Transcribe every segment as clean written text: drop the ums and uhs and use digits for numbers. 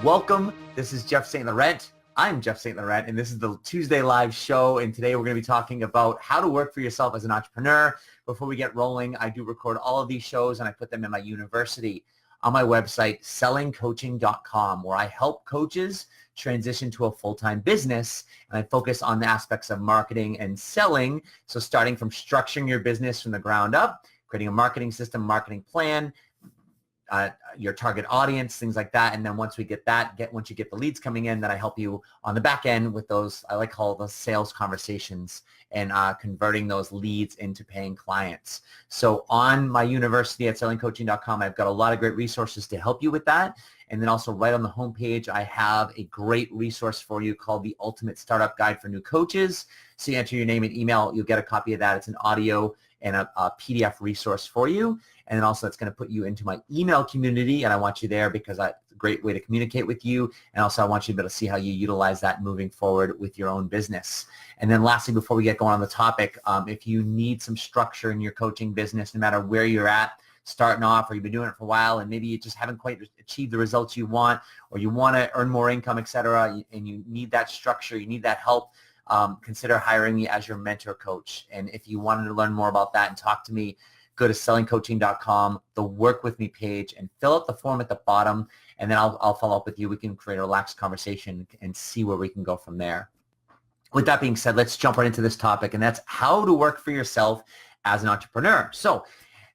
Welcome. This is Jeff St Laurent. I'm Jeff St Laurent, and this is the Tuesday live show. And today we're going to be talking about how to work for yourself as an entrepreneur. Before we get rolling, I do record all of these shows and I put them in my university on my website, sellingcoaching.com, where I help coaches transition to a full-time business. And I focus on the aspects of marketing and selling. So starting from structuring your business from the ground up, creating a marketing system, marketing plan, your target audience, things like that. And then once we get that, once you get the leads coming in, then I help you on the back end with those, I like to call those sales conversations and converting those leads into paying clients. So on my university at sellingcoaching.com, I've got a lot of great resources to help you with that. And then also right on the homepage, I have a great resource for you called the Ultimate Startup Guide for New Coaches. So you enter your name and email, you'll get a copy of that. It's an audio and a PDF resource for you. And then also it's going to put you into my email community, and I want you there because it's a great way to communicate with you. And also I want you to be able to see how you utilize that moving forward with your own business. And then lastly, before we get going on the topic, if you need some structure in your coaching business, no matter where you're at, starting off, or you've been doing it for a while and maybe you just haven't quite achieved the results you want, or you want to earn more income, etc., and you need that structure, you need that help, consider hiring me as your mentor coach. And if you wanted to learn more about that and talk to me, go to sellingcoaching.com, the work with me page, and fill out the form at the bottom, and then I'll follow up with you. We can create a relaxed conversation and see where we can go from there. With that being said, let's jump right into this topic, and that's how to work for yourself as an entrepreneur. So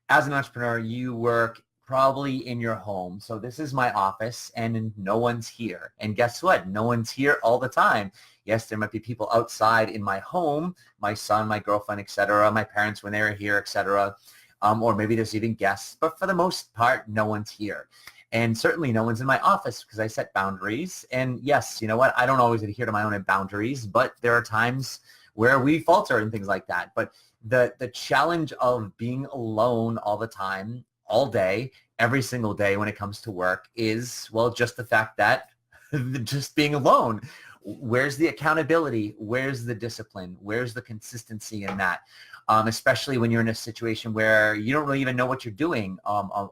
as an entrepreneur, you work probably in your home. So this is my office, and no one's here. And guess what? No one's here all the time. Yes, there might be people outside in my home, my son, my girlfriend, etc., my parents when they were here, etc., or maybe there's even guests. But for the most part, no one's here. And certainly no one's in my office because I set boundaries. And yes, you know what? I don't always adhere to my own boundaries, but there are times where we falter and things like that. But the challenge of being alone all the time, all day, every single day when it comes to work is, well, just the fact that just being alone. Where's the accountability? Where's the discipline? Where's the consistency in that? Especially when you're in a situation where you don't really even know what you're doing.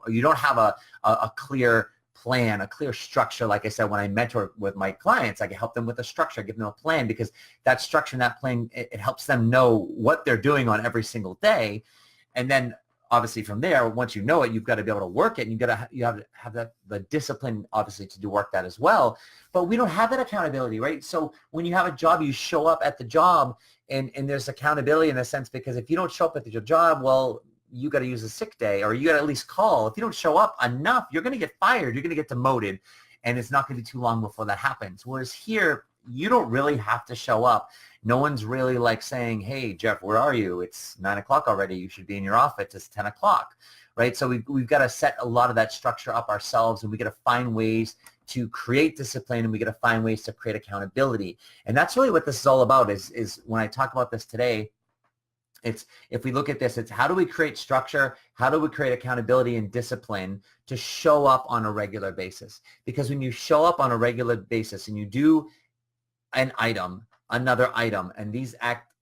You don't have a clear plan, a clear structure. Like I said, when I mentor with my clients, I can help them with a structure, give them a plan, because that structure and that plan, it helps them know what they're doing on every single day. And then obviously from there, once you know it, you've got to be able to work it, and you have to have the discipline, obviously, to do work that as well. But we don't have that accountability, right? So when you have a job, you show up at the job, and there's accountability in a sense, because if you don't show up at your job, well, you got to use a sick day, or you got to at least call. If you don't show up enough, you're going to get fired, you're going to get demoted, and it's not going to be too long before that happens. Whereas here, you don't really have to show up. No one's really like saying, hey, Jeff, where are you? It's 9 o'clock already. You should be in your office. It's 10 o'clock, right? So we've got to set a lot of that structure up ourselves, and we got to find ways to create discipline, and we got to find ways to create accountability. And that's really what this is all about is when I talk about this today, if we look at this, it's how do we create structure? How do we create accountability and discipline to show up on a regular basis? Because when you show up on a regular basis and you do an item, another item, and these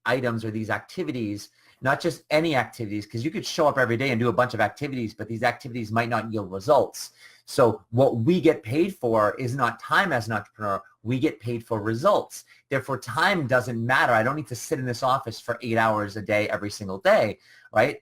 items or these activities, not just any activities, because you could show up every day and do a bunch of activities, but these activities might not yield results. So what we get paid for is not time as an entrepreneur. We get paid for results. Therefore, time doesn't matter. I don't need to sit in this office for 8 hours a day every single day, right?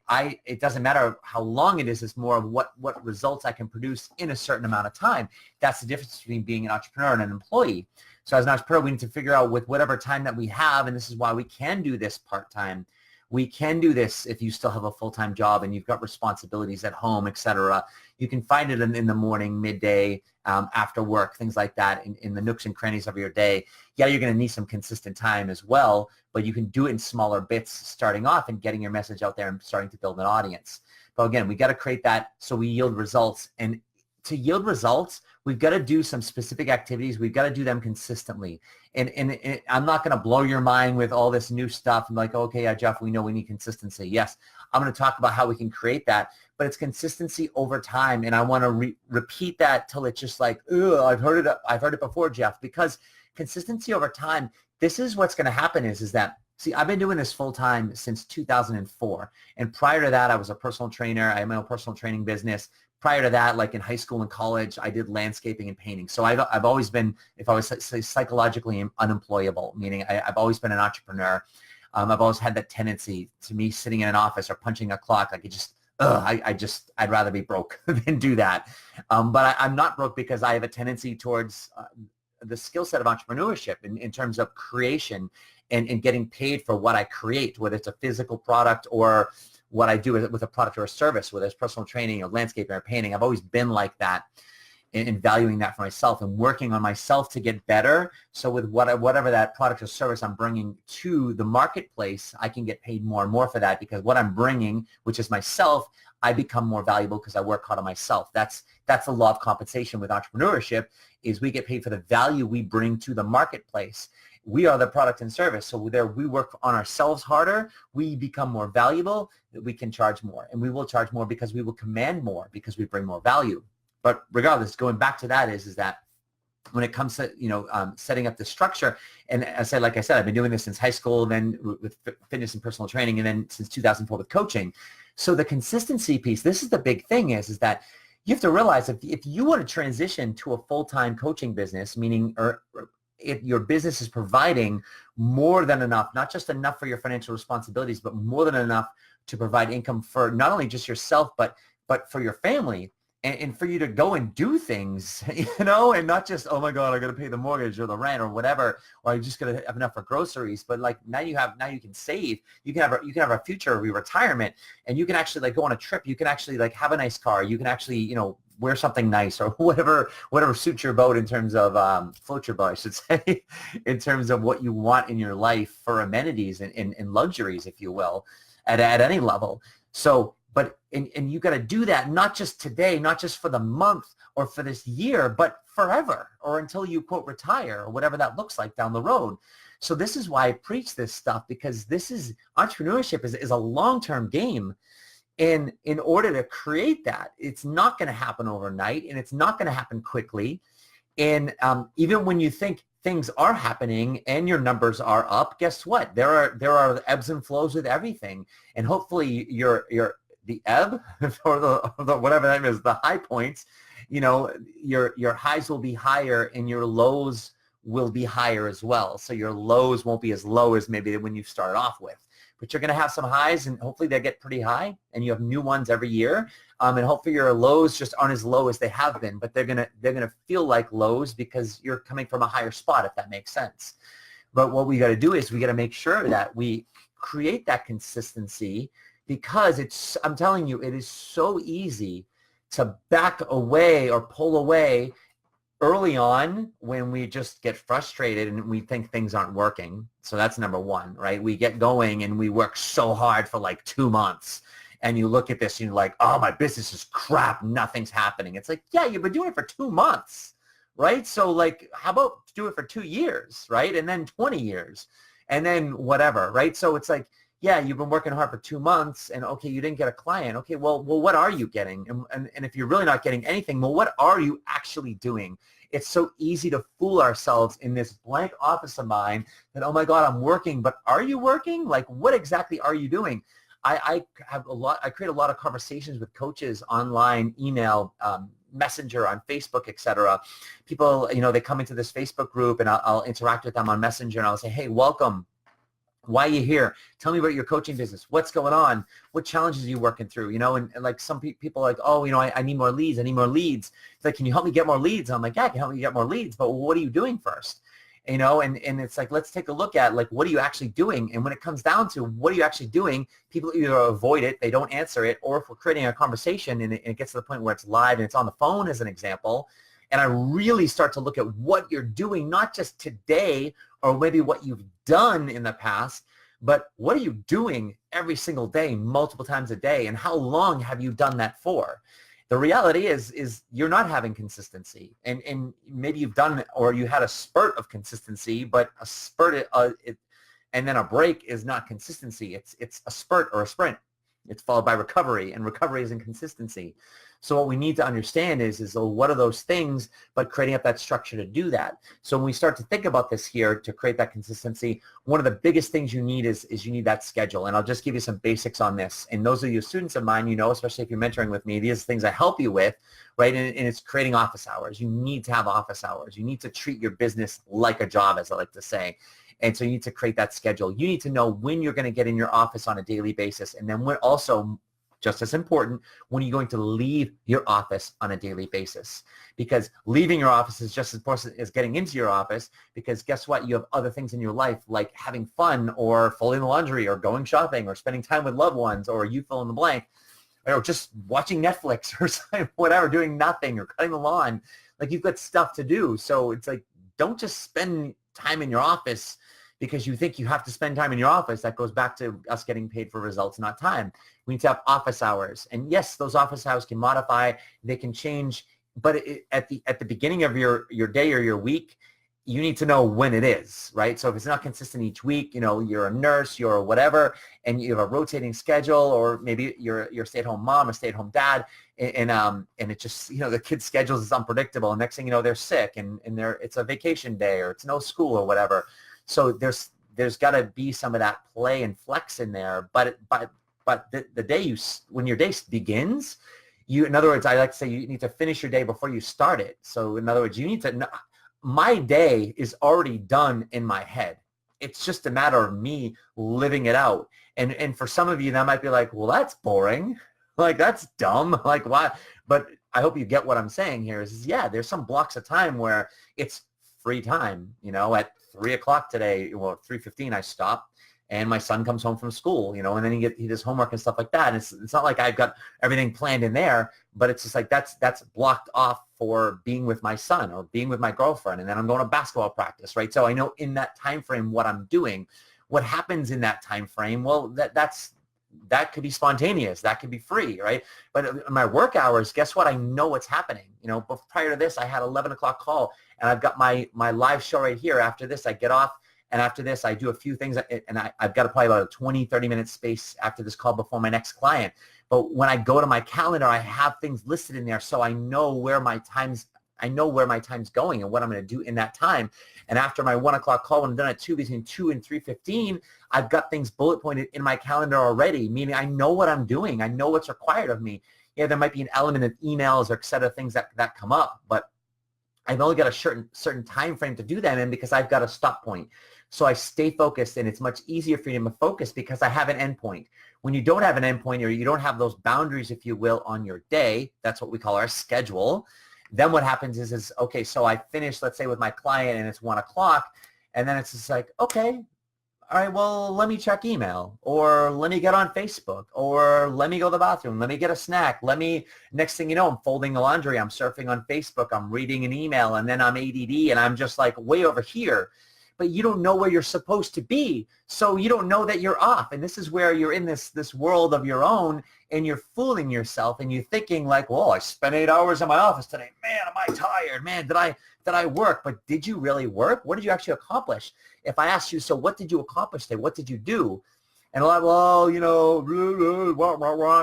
It doesn't matter how long it is. It's more of what results I can produce in a certain amount of time. That's the difference between being an entrepreneur and an employee. So as an entrepreneur, we need to figure out with whatever time that we have, and this is why we can do this part-time. We can do this if you still have a full-time job and you've got responsibilities at home, etc. You can find it in the morning, midday, after work, things like that, in the nooks and crannies of your day. Yeah, you're going to need some consistent time as well, but you can do it in smaller bits starting off and getting your message out there and starting to build an audience. But again, we got to create that so we yield results. And to yield results, we've got to do some specific activities. We've got to do them consistently. And I'm not going to blow your mind with all this new stuff. I'm like, okay, yeah, Jeff, we know we need consistency. Yes, I'm going to talk about how we can create that, but it's consistency over time. And I want to repeat that till it's just like, oh, I've heard it before, Jeff, because consistency over time, this is what's going to happen is that See, I've been doing this full time since 2004. And prior to that, I was a personal trainer. I had my own personal training business. Prior to that, like in high school and college, I did landscaping and painting. So I've always been, if I was say psychologically unemployable, meaning I've always been an entrepreneur. I've always had that tendency to me sitting in an office or punching a clock. Like it just, I'd rather be broke than do that. But I'm not broke because I have a tendency towards the skill set of entrepreneurship in terms of creation and getting paid for what I create, whether it's a physical product or what I do with a product or a service, whether it's personal training or landscaping or painting. I've always been like that in valuing that for myself and working on myself to get better. So with whatever that product or service I'm bringing to the marketplace, I can get paid more and more for that because what I'm bringing, which is myself, I become more valuable because I work hard on myself. That's the law of compensation with entrepreneurship is we get paid for the value we bring to the marketplace. We are the product and service. So there we work on ourselves harder. We become more valuable. We can charge more. And we will charge more because we will command more because we bring more value. But regardless, going back to that is that when it comes to, setting up the structure, and like I said, I've been doing this since high school, then with fitness and personal training, and then since 2004 with coaching. So the consistency piece, this is the big thing is that you have to realize if you want to transition to a full-time coaching business, meaning if your business is providing more than enough, not just enough for your financial responsibilities, but more than enough to provide income for not only just yourself, but for your family and for you to go and do things, and not just, oh my God, I got to pay the mortgage or the rent or whatever, or I just got to have enough for groceries. But like now you can save, you can have a future retirement, and you can actually like go on a trip. You can actually like have a nice car. You can actually, wear something nice or whatever suits your boat in terms of float your boat, I should say, in terms of what you want in your life for amenities and luxuries, if you will, at any level. So, and you got to do that not just today, not just for the month or for this year, but forever or until you quote retire or whatever that looks like down the road. So this is why I preach this stuff, because entrepreneurship is a long-term game. And in order to create that, it's not going to happen overnight and it's not going to happen quickly. And even when you think things are happening and your numbers are up, guess what? There are ebbs and flows with everything. And hopefully the ebb or the whatever that is, the high points, your highs will be higher and your lows will be higher as well. So your lows won't be as low as maybe when you started off with. But you're going to have some highs, and hopefully they get pretty high, and you have new ones every year. And hopefully your lows just aren't as low as they have been, but they're gonna feel like lows because you're coming from a higher spot, if that makes sense. But what we got to do is we got to make sure that we create that consistency, because I'm telling you, it is so easy to back away or pull away early on when we just get frustrated and we think things aren't working. So that's number one, right? We get going and we work so hard for like 2 months, and you look at this and you're like, oh, my business is crap. Nothing's happening. It's like, yeah, you've been doing it for 2 months, right? So like, how about do it for 2 years, right? And then 20 years and then whatever, right? So it's like, yeah, you've been working hard for 2 months and okay, you didn't get a client. Okay, well, what are you getting? And if you're really not getting anything, well, what are you actually doing? It's so easy to fool ourselves in this blank office of mine that, oh my God, I'm working, but are you working? Like, what exactly are you doing? I create a lot of conversations with coaches online, email, Messenger, on Facebook, etc. People, they come into this Facebook group and I'll interact with them on Messenger and I'll say, hey, welcome. Why are you here? Tell me about your coaching business. What's going on? What challenges are you working through? And like some people are like, oh, I need more leads. I need more leads. It's like, can you help me get more leads? I'm like, yeah, I can help you get more leads, but what are you doing first? And it's like, let's take a look at like, what are you actually doing? And when it comes down to what are you actually doing, people either avoid it, they don't answer it, or if we're creating a conversation and it gets to the point where it's live and it's on the phone as an example, and I really start to look at what you're doing, not just today or maybe what you've done in the past, but what are you doing every single day, multiple times a day, and how long have you done that for? The reality is you're not having consistency, and maybe you've done or you had a spurt of consistency, but a spurt and then a break is not consistency. It's a spurt or a sprint. It's followed by recovery, and recovery is inconsistency. So what we need to understand is what are those things, but creating up that structure to do that. So when we start to think about this here to create that consistency, one of the biggest things you need is you need that schedule. And I'll just give you some basics on this. And those of you students of mine, especially if you're mentoring with me, these are things I help you with, right? And it's creating office hours. You need to have office hours. You need to treat your business like a job, as I like to say. And so you need to create that schedule. You need to know when you're going to get in your office on a daily basis. And then when also, just as important, when you're going to leave your office on a daily basis. Because leaving your office is just as important as getting into your office, because guess what? You have other things in your life like having fun or folding the laundry or going shopping or spending time with loved ones, or you fill in the blank, or just watching Netflix or whatever, doing nothing or cutting the lawn. Like, you've got stuff to do. So it's like, don't just spend time in your office because you think you have to spend time in your office. That goes back to us getting paid for results, not time. We need to have office hours. And yes, those office hours can modify, they can change, but at the beginning of your day or your week, you need to know when it is, right? So if it's not consistent each week, you're a nurse, you're whatever, and you have a rotating schedule, or maybe you're a stay-at-home mom, a stay-at-home dad, and it just, the kids' schedules is unpredictable. And next thing you know, they're sick, and it's a vacation day, or it's no school or whatever. So there's got to be some of that play and flex in there. But the day when your day begins, in other words, I like to say you need to finish your day before you start it. So in other words, you need to know, my day is already done in my head. It's just a matter of me living it out. And for some of you, that might be like, well, that's boring. Like, that's dumb. Like, why? But I hope you get what I'm saying here is yeah, there's some blocks of time where it's free time, at 3 o'clock today, 3:15 I stop, and my son comes home from school, and then he does homework and stuff like that. And it's not like I've got everything planned in there, but it's just like that's blocked off for being with my son or being with my girlfriend, and then I'm going to basketball practice, right? So I know in that time frame what I'm doing. What happens in that time frame? Well, that could be spontaneous, that could be free, right? But my work hours, guess what? I know what's happening. But prior to this, I had 11 o'clock call, and I've got my live show right here. After this, I get off. And after this, I do a few things, and I've got probably about a 20, 30-minute space after this call before my next client. But when I go to my calendar, I have things listed in there, so I know where my time's going and what I'm going to do in that time. And after my 1 o'clock call, when I'm done at 2, between 2 and 3:15, I've got things bullet pointed in my calendar already, meaning I know what I'm doing. I know what's required of me. Yeah, there might be an element of emails or et cetera, things that come up, but I've only got a certain time frame to do that in because I've got a stop point. So I stay focused, and it's much easier for you to focus because I have an endpoint. When you don't have an endpoint, or you don't have those boundaries, if you will, on your day, that's what we call our schedule. Then what happens is okay, so I finish, let's say, with my client, and it's 1 o'clock, and then it's just like, okay, all right, well, let me check email, or let me get on Facebook, or let me go to the bathroom, let me get a snack, next thing you know, I'm folding the laundry, I'm surfing on Facebook, I'm reading an email, and then I'm ADD, and I'm just like way over here. But you don't know where you're supposed to be, so you don't know that you're off. And this is where you're in this world of your own, and you're fooling yourself, and you're thinking like, well, I spent 8 hours in my office today. Man, am I tired? Man, did I work? But did you really work? What did you actually accomplish? If I asked you, so what did you accomplish today? What did you do? And a lot, well,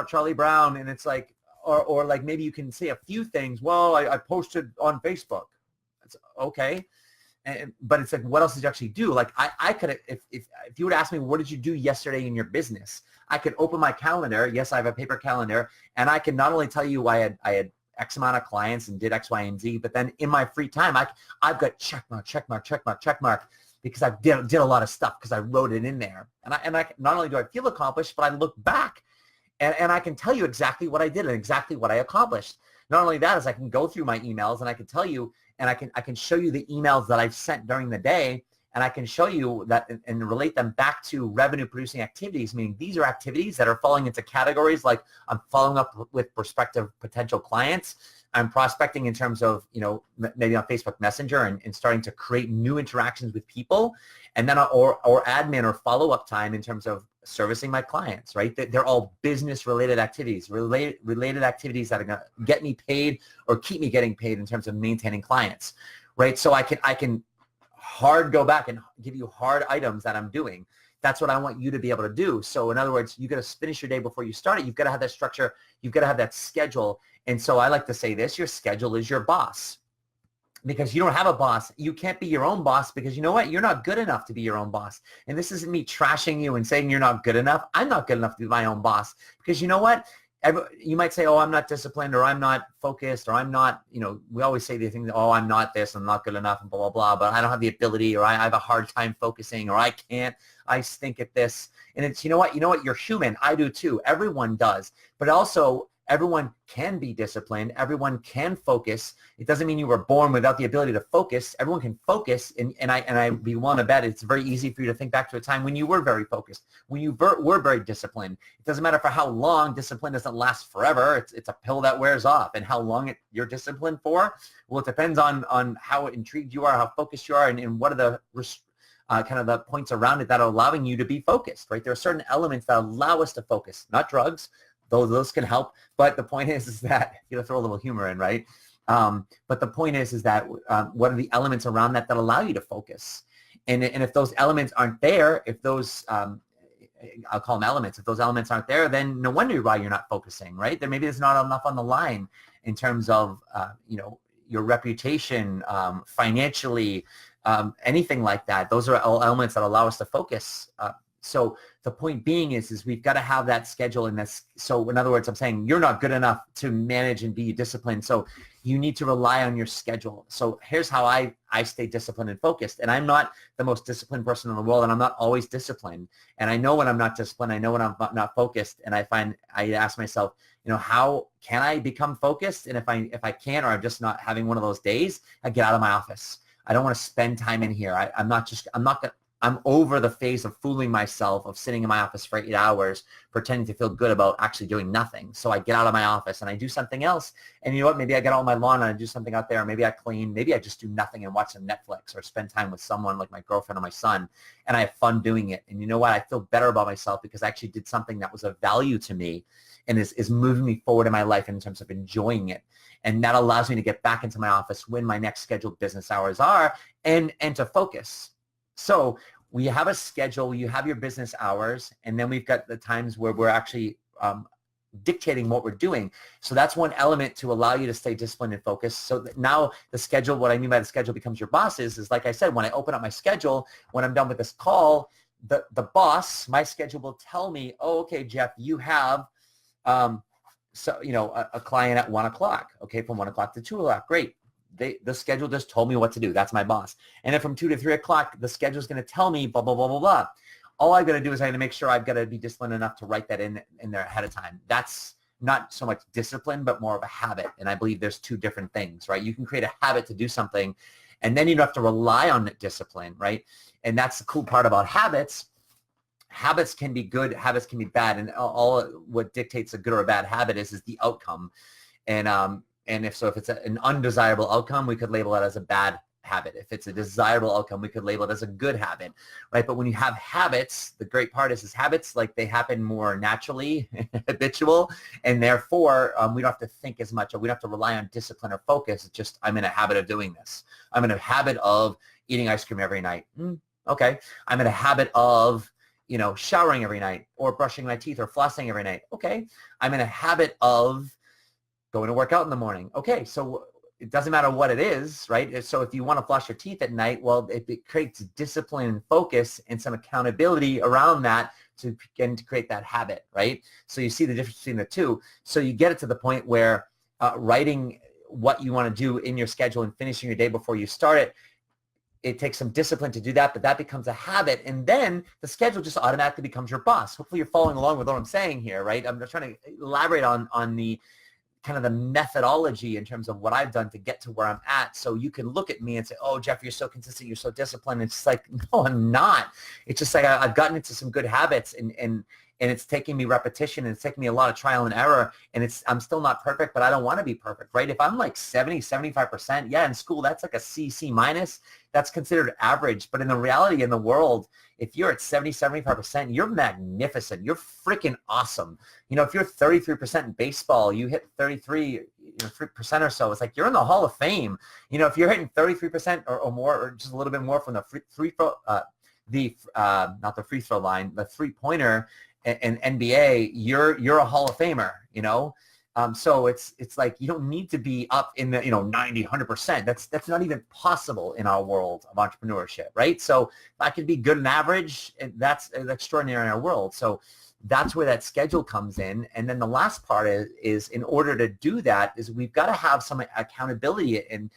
Charlie Brown, and it's like, or like maybe you can say a few things. Well, I posted on Facebook. It's okay. But it's like, what else did you actually do? Like I could, if you would ask me, what did you do yesterday in your business? I could open my calendar. Yes, I have a paper calendar, and I can not only tell you I had X amount of clients and did X, Y, and Z, but then in my free time, I've got check mark, because I did a lot of stuff because I wrote it in there. And I not only do I feel accomplished, but I look back and I can tell you exactly what I did and exactly what I accomplished. Not only that, is I can go through my emails and I can tell you, and I can show you the emails that I've sent during the day, and I can show you that and relate them back to revenue producing activities, meaning these are activities that are falling into categories like I'm following up with prospective potential clients. I'm prospecting in terms of, maybe on Facebook Messenger and starting to create new interactions with people, and then or admin or follow-up time in terms of servicing my clients, right? They're all business-related activities, related activities that are going to get me paid or keep me getting paid in terms of maintaining clients, right? So I can hard go back and give you hard items that I'm doing. That's what I want you to be able to do. So in other words, you got to finish your day before you start it. You've got to have that structure. You've got to have that schedule. And so I like to say this, your schedule is your boss. Because you don't have a boss. You can't be your own boss because you know what? You're not good enough to be your own boss. And this isn't me trashing you and saying you're not good enough. I'm not good enough to be my own boss because you know what? You might say, oh, I'm not disciplined or I'm not focused or I'm not, we always say the thing, oh, I'm not this, I'm not good enough and blah, blah, blah, but I don't have the ability or I have a hard time focusing or I can't, I stink at this. And it's, you know what? You're human. I do too. Everyone does. But also, everyone can be disciplined. Everyone can focus. It doesn't mean you were born without the ability to focus. Everyone can focus. And I'd be willing to bet it's very easy for you to think back to a time when you were very focused, when you were very disciplined. It doesn't matter for how long. Discipline doesn't last forever. It's a pill that wears off. And how long you're disciplined for, well, it depends on how intrigued you are, how focused you are, and what are the kind of the points around it that are allowing you to be focused, right? There are certain elements that allow us to focus, not drugs, though those can help. But the point is that, throw a little humor in, right? But the point is that what are the elements around that allow you to focus? And if those elements aren't there, if those, I'll call them elements, if those elements aren't there, then no wonder why you're not focusing, right? Maybe there's not enough on the line in terms of, your reputation, financially, anything like that. Those are all elements that allow us to focus. So the point being is we've got to have that schedule in this. So in other words, I'm saying you're not good enough to manage and be disciplined. So you need to rely on your schedule. So here's how I stay disciplined and focused. And I'm not the most disciplined person in the world, and I'm not always disciplined. And I know when I'm not disciplined, I know when I'm not focused. And I ask myself, how can I become focused? And if I can't, or I'm just not having one of those days, I get out of my office. I don't want to spend time in here. I'm over the phase of fooling myself, of sitting in my office for 8 hours, pretending to feel good about actually doing nothing. So I get out of my office and I do something else. And you know what? Maybe I get out on my lawn and I do something out there. Maybe I clean. Maybe I just do nothing and watch some Netflix or spend time with someone like my girlfriend or my son. And I have fun doing it. And you know what? I feel better about myself because I actually did something that was of value to me and is moving me forward in my life in terms of enjoying it. And that allows me to get back into my office when my next scheduled business hours are and to focus. So we have a schedule, you have your business hours, and then we've got the times where we're actually dictating what we're doing. So that's one element to allow you to stay disciplined and focused. So now the schedule, what I mean by the schedule becomes your boss is like I said, when I open up my schedule, when I'm done with this call, the boss, my schedule will tell me, oh, okay, Jeff, you have a client at 1 o'clock, okay, from 1 o'clock to 2 o'clock, great. The schedule just told me what to do. That's my boss. And then from 2 to 3 o'clock, the schedule is going to tell me blah, blah, blah, blah, blah. All I've got to do is I got to make sure I've got to be disciplined enough to write that in there ahead of time. That's not so much discipline, but more of a habit. And I believe there's two different things, right? You can create a habit to do something, and then you don't have to rely on discipline, right? And that's the cool part about habits. Habits can be good, habits can be bad, and all what dictates a good or a bad habit is the outcome. And if it's an undesirable outcome, we could label it as a bad habit. If it's a desirable outcome, we could label it as a good habit, right? But when you have habits, the great part is habits, like they happen more naturally, habitual, and therefore we don't have to think as much, or we don't have to rely on discipline or focus. It's just, I'm in a habit of doing this. I'm in a habit of eating ice cream every night. Okay. I'm in a habit of showering every night, or brushing my teeth, or flossing every night. Okay. I'm in a habit of going to work out in the morning. Okay, so it doesn't matter what it is, right? So if you want to floss your teeth at night, well, it creates discipline and focus and some accountability around that to begin to create that habit, right? So you see the difference between the two. So you get it to the point where writing what you want to do in your schedule and finishing your day before you start it, it takes some discipline to do that, but that becomes a habit. And then the schedule just automatically becomes your boss. Hopefully you're following along with what I'm saying here, right? I'm just trying to elaborate on the kind of the methodology in terms of what I've done to get to where I'm at. So you can look at me and say, oh, Jeff, you're so consistent, you're so disciplined. It's like, no, I'm not. It's just like I've gotten into some good habits and it's taking me repetition, and it's taking me a lot of trial and error, and I'm still not perfect, but I don't want to be perfect, right? If I'm like 70, 75%, yeah, in school, that's like a C minus. That's considered average. But in the reality in the world, if you're at 70, 75%, you're magnificent. You're freaking awesome. If you're 33% in baseball, you hit 3% or so, it's like you're in the Hall of Fame. If you're hitting 33% or more, or just a little bit more from the the not the free throw line, the 3-pointer in NBA, you're a Hall of Famer, you know. So it's like you don't need to be up in the 90, 100%. That's not even possible in our world of entrepreneurship, right? So if I could be good and average, that's extraordinary in our world. So that's where that schedule comes in. And then the last part is in order to do that is we've got to have some accountability. And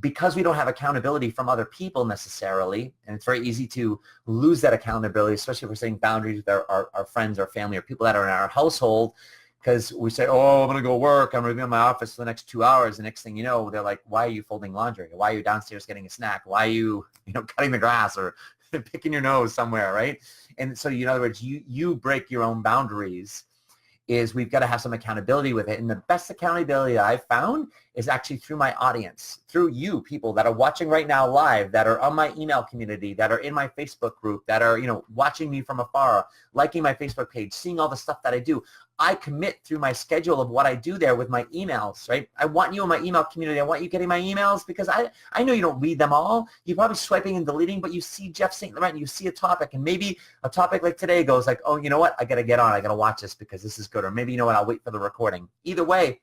because we don't have accountability from other people necessarily, and it's very easy to lose that accountability, especially if we're setting boundaries with our friends, our family, or people that are in our household, because we say, oh, I'm going to go work. I'm going to be in my office for the next 2 hours. The next thing you know, they're like, why are you folding laundry? Why are you downstairs getting a snack? Why are you, cutting the grass or picking your nose somewhere, right? And so, in other words, you break your own boundaries. Is we've got to have some accountability with it. And the best accountability that I've found is actually through my audience, through you people that are watching right now live, that are on my email community, that are in my Facebook group, that are, watching me from afar, liking my Facebook page, seeing all the stuff that I do. I commit through my schedule of what I do there with my emails, right? I want you in my email community. I want you getting my emails because I know you don't read them all. You're probably swiping and deleting, but you see Jeff St. Laurent and you see a topic, and maybe a topic like today goes like, oh, you know what? I got to get on. I got to watch this because this is good. Or maybe, I'll wait for the recording. Either way,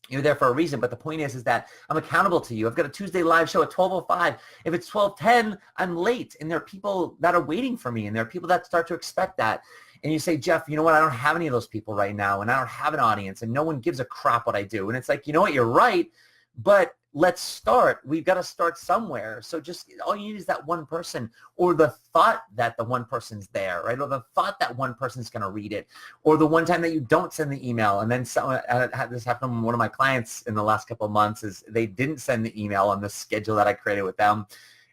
you're there for a reason, but the point is that I'm accountable to you. I've got a Tuesday live show at 12:05. If it's 12:10, I'm late, and there are people that are waiting for me, and there are people that start to expect that. And you say, Jeff, you know what? I don't have any of those people right now, and I don't have an audience, and no one gives a crap what I do. And it's like, you know what? You're right, but let's start. We've got to start somewhere. So just all you need is that one person, or the thought that the one person's there, right? Or the thought that one person's going to read it, or the one time that you don't send the email. And then someone had this happen to one of my clients in the last couple of months is they didn't send the email on the schedule that I created with them.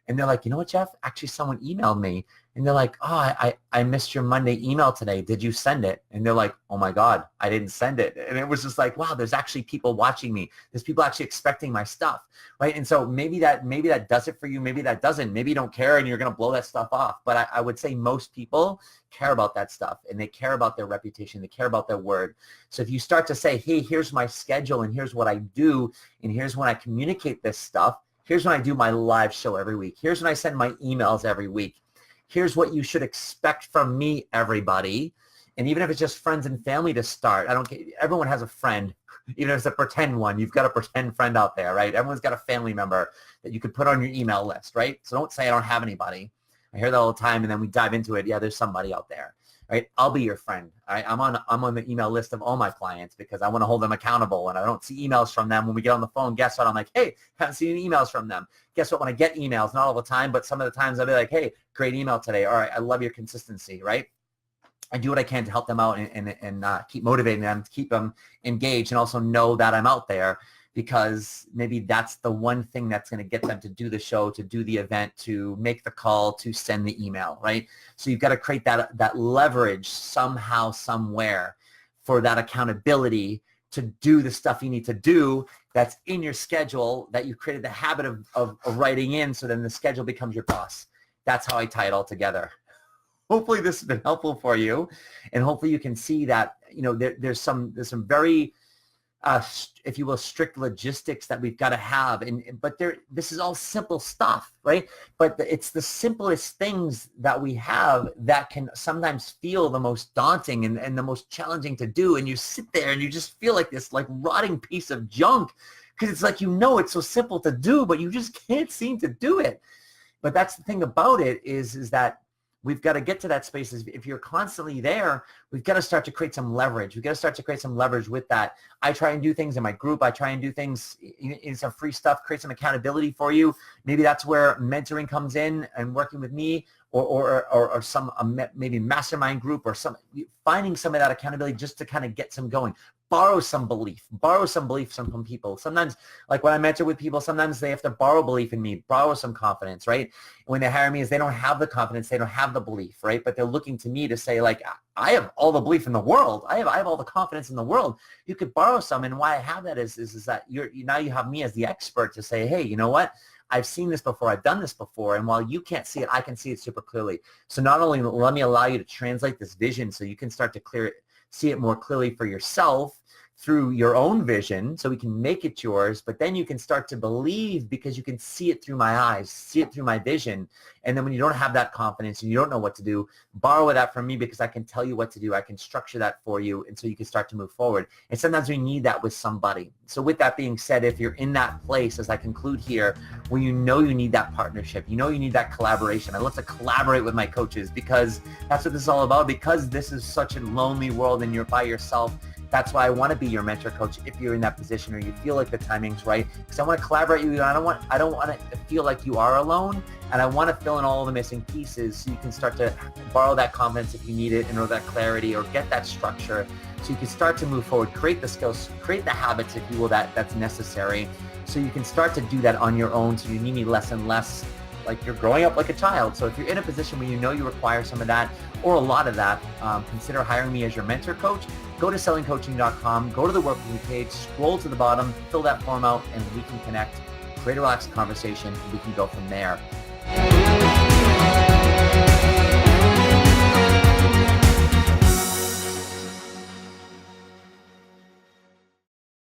And they're like, you know what, Jeff? Actually, someone emailed me. And they're like, oh, I missed your Monday email today. Did you send it? And they're like, oh my God, I didn't send it. And it was just like, wow, there's actually people watching me. There's people actually expecting my stuff, right? And so maybe that does it for you. Maybe that doesn't. Maybe you don't care and you're going to blow that stuff off. But I would say most people care about that stuff, and they care about their reputation. They care about their word. So if you start to say, hey, here's my schedule and here's what I do, and here's when I communicate this stuff. Here's when I do my live show every week. Here's when I send my emails every week. Here's what you should expect from me, everybody. And even if it's just friends and family to start, I don't care. Everyone has a friend, even if it's a pretend one. You've got a pretend friend out there, right? Everyone's got a family member that you could put on your email list, right? So don't say I don't have anybody. I hear that all the time, and then we dive into it. Yeah, there's somebody out there, right? I'll be your friend. Right? I'm on the email list of all my clients because I want to hold them accountable, and I don't see emails from them. When we get on the phone, guess what? I'm like, hey, haven't seen any emails from them. Guess what? When I get emails, not all the time, but some of the times I'll be like, hey, great email today. All right, I love your consistency, right? I do what I can to help them out and keep motivating them, to keep them engaged, and also know that I'm out there, because maybe that's the one thing that's going to get them to do the show, to do the event, to make the call, to send the email, right? So you've got to create that leverage somehow, somewhere for that accountability to do the stuff you need to do that's in your schedule, that you created the habit of writing in, so then the schedule becomes your boss. That's how I tie it all together. Hopefully this has been helpful for you, and hopefully you can see that there's some very if you will, strict logistics that we've got to have, but this is all simple stuff, right? But it's the simplest things that we have that can sometimes feel the most daunting and the most challenging to do, and you sit there and you just feel like this rotting piece of junk, because it's like, it's so simple to do, but you just can't seem to do it. But that's the thing about it is that we've got to get to that space. If you're constantly there, we've got to start to create some leverage. We've got to start to create some leverage with that. I try and do things in my group. I try and do things in some free stuff, create some accountability for you. Maybe that's where mentoring comes in, and working with me, or some maybe mastermind group, or finding some of that accountability just to kind of get some going. Borrow some belief from people. Sometimes, like when I mentor with people, sometimes they have to borrow belief in me, borrow some confidence, right? And when they hire me, is they don't have the confidence, they don't have the belief, right? But they're looking to me to say, like, I have all the belief in the world. I have all the confidence in the world. You could borrow some, and why I have that is that now you have me as the expert to say, hey, you know what? I've seen this before. I've done this before. And while you can't see it, I can see it super clearly. So not only let me allow you to translate this vision so you can start to see it more clearly for yourself through your own vision so we can make it yours, but then you can start to believe because you can see it through my eyes, see it through my vision. And then when you don't have that confidence and you don't know what to do, borrow that from me because I can tell you what to do. I can structure that for you, and so you can start to move forward. And sometimes we need that with somebody. So with that being said, if you're in that place, as I conclude here, where you know you need that partnership, you know you need that collaboration. I love to collaborate with my coaches because that's what this is all about, because this is such a lonely world and you're by yourself. That's why I want to be your mentor coach if you're in that position or you feel like the timing's right, because I want to collaborate with you. I don't want it to feel like you are alone, and I want to fill in all the missing pieces so you can start to borrow that confidence if you need it, and or that clarity, or get that structure so you can start to move forward, create the skills, create the habits, if you will, that's necessary, so you can start to do that on your own, so you need me less and less like you're growing up like a child. So if you're in a position where you know you require some of that or a lot of that, consider hiring me as your mentor coach. Go to sellingcoaching.com, go to the work with me page, scroll to the bottom, fill that form out, and we can connect, create a relaxed conversation, and we can go from there.